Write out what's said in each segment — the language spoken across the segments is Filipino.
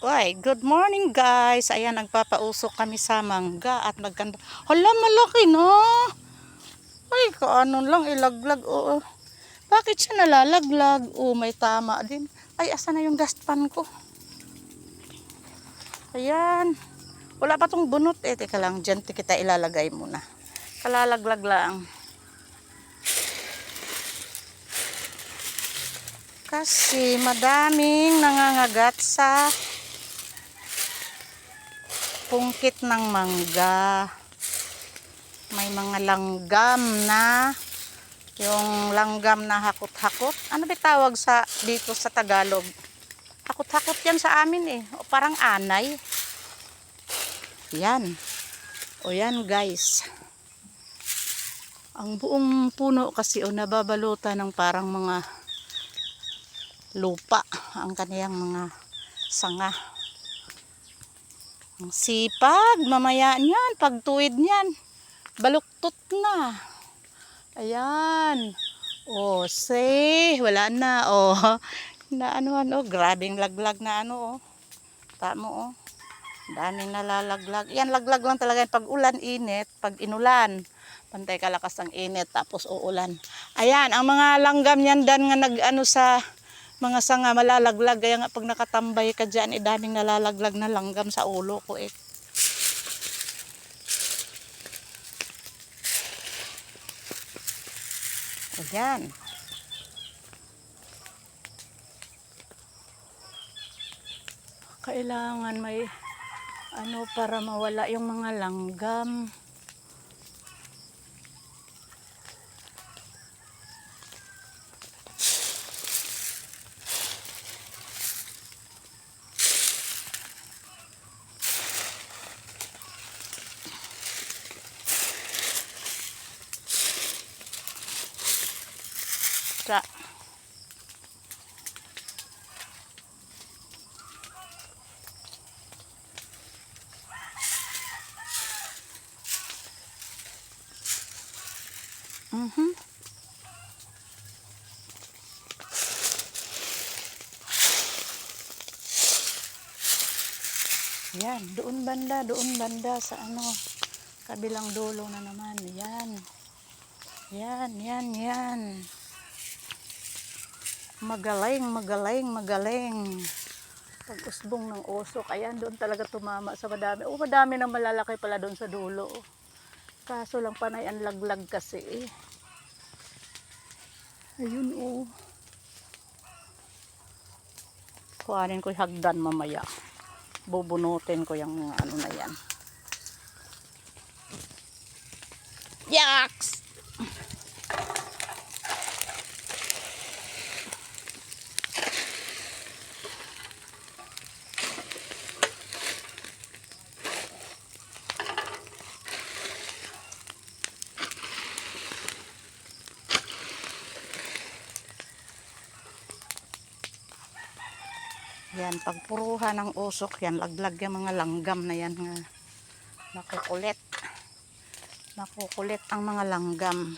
Uy, good morning guys. Ayan, nagpapausok kami sa mangga at maganda. Hala, malaki no. Ay, kaano lang ilaglag. Oo. Bakit siya nalalaglag? Oh, may tama din. Ay, asa na yung dustpan ko? Ayan. Wala pa tong bunot eh. Teka lang, dyan kita ilalagay muna. Kalalaglag lang. Kasi madaming nangangagat sa pungkit ng mangga. May mga langgam na, yung langgam na hakot-hakot. Ano ba tawag sa dito sa Tagalog? Hakot-hakot yan sa amin eh. O parang anay. Yan. O yan guys. Ang buong puno kasi o nababalutan ng parang mga lupa. Ang kaniyang mga sanga. Ang sipag, mamaya niyan, pagtuwid niyan. Baluktot na. Ayan. Oh, say, wala na. Oh, na ano, grabing laglag na ano, oh. Tamo, oh. Daming nalalaglag. Yan, laglag lang talaga pag ulan, init. Pag inulan, pantay kalakas ang init, tapos uulan. Ayan, ang mga langgam yan dan nga nag-ano sa mga sanga malalaglag. Kaya nga pag nakatambay ka dyan, daming nalalaglag na langgam sa ulo ko eh. Ayan. Kailangan may ano para mawala yung mga langgam. Sa Yan, doon banda sa ano, kabilang dulo na naman. Yan. Yan. Magaling. Pag-usbong ng usok, ayan, doon talaga tumama sa madami. Oh, madami nang malalaki pala doon sa dulo. Kaso lang panay ang laglag kasi eh. Ayun oh. Kuhanin ko yung hagdan mamaya. Bubunutin ko yung mga ano na yan. Yaks! Yan, pagpuruhan ng usok yan, laglag yung mga langgam na yan nga nakukulit. Nakukulit ang mga langgam.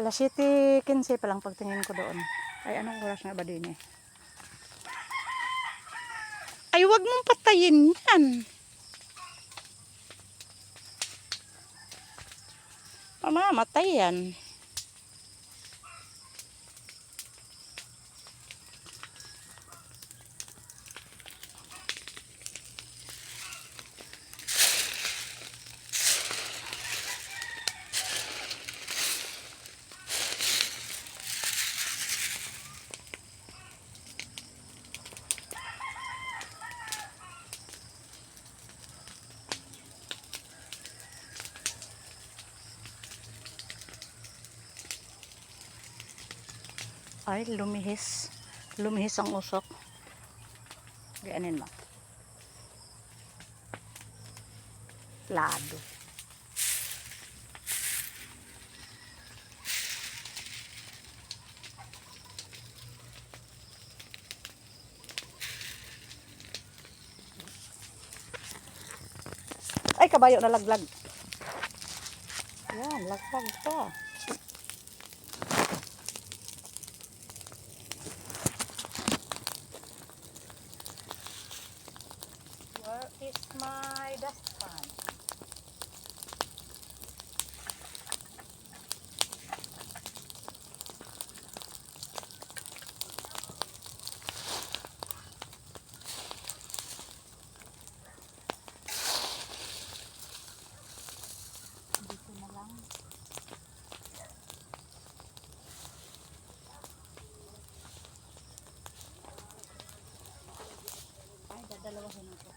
Alas 7:15 pa lang pagtingin ko doon. Ay, anong oras na ba din eh? Ay, wag mong patayin yan. Mamamatay yan. Ay, lumihis. Lumihis ang usok. Gaanin mo. Lado. Ay, kabayo na laglag. Yan, laglag pa. dustpan. Dito na lang. Ay, dadalawahin ako.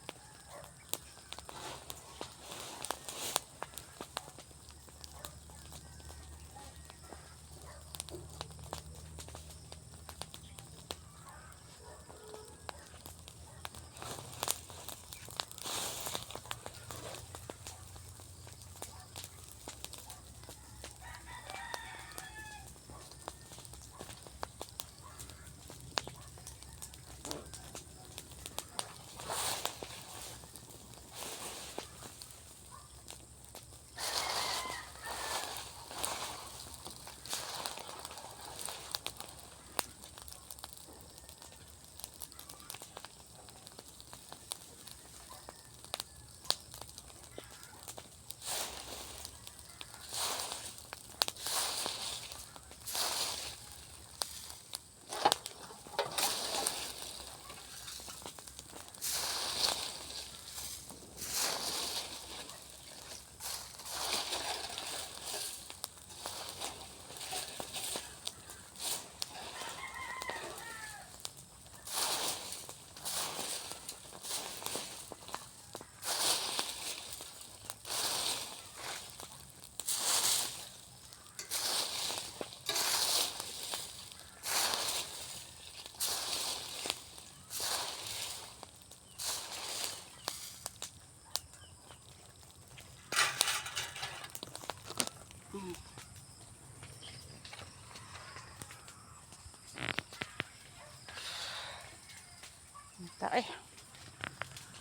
Ay,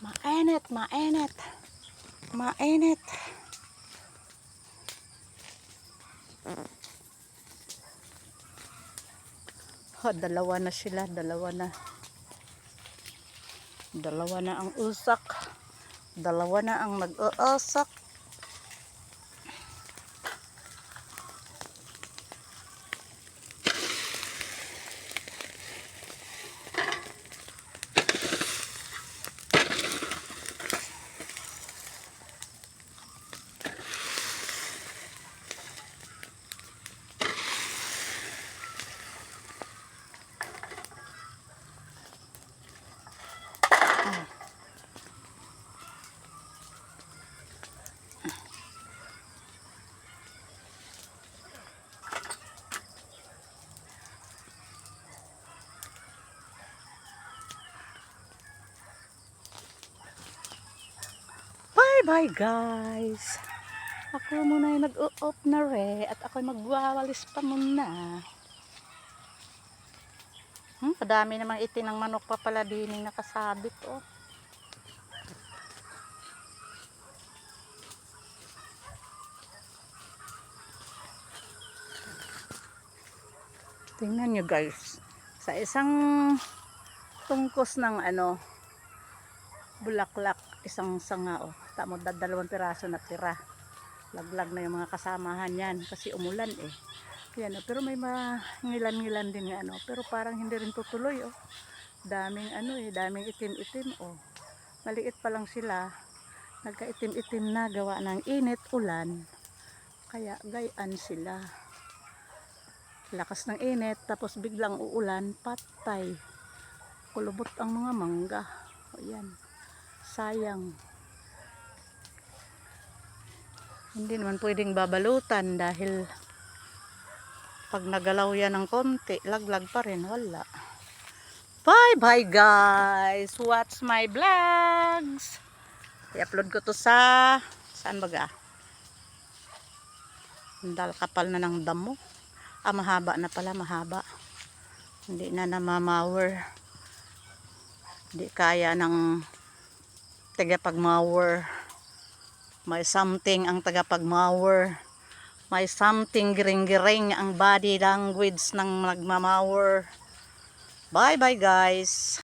mainit, mainit. Mainit. Oh, dalawa na sila, dalawa na. Dalawa na ang usak. Dalawa na ang nag-uusak. Bye guys. Ako muna yung nag-u-up na re at ako magwawalis pa muna. Kadami namang itinang manok pa pala dining nakasabit oh. Tingnan nyo guys. Sa isang tungkos ng bulaklak, isang sanga oh. Tamo dalawang piraso na tira. Laglag na yung mga kasamahan yan kasi umulan eh. Yan, oh, pero may ngilan-ngilan din nga pero parang hindi rin tutuloy oh. Daming daming itim-itim oh. Maliit pa lang sila. Nagka-itim-itim na gawa ng init, ulan. Kaya gayaan sila. Lakas ng init tapos biglang uulan, patay. Kulubot ang mga mangga. O yan. Sayang. Hindi naman pwedeng babalutan dahil pag nagalaw yan ng konti, laglag pa rin, wala. Bye guys, watch my vlogs. I-upload ko to sa saan baga? Dal kapal na ng damo. Mahaba na pala, mahaba. Hindi na namamawer. Hindi kaya ng tagapagmower. May something ang tagapagmower. May something giring-giring ang body language ng nagmamawer. Bye guys.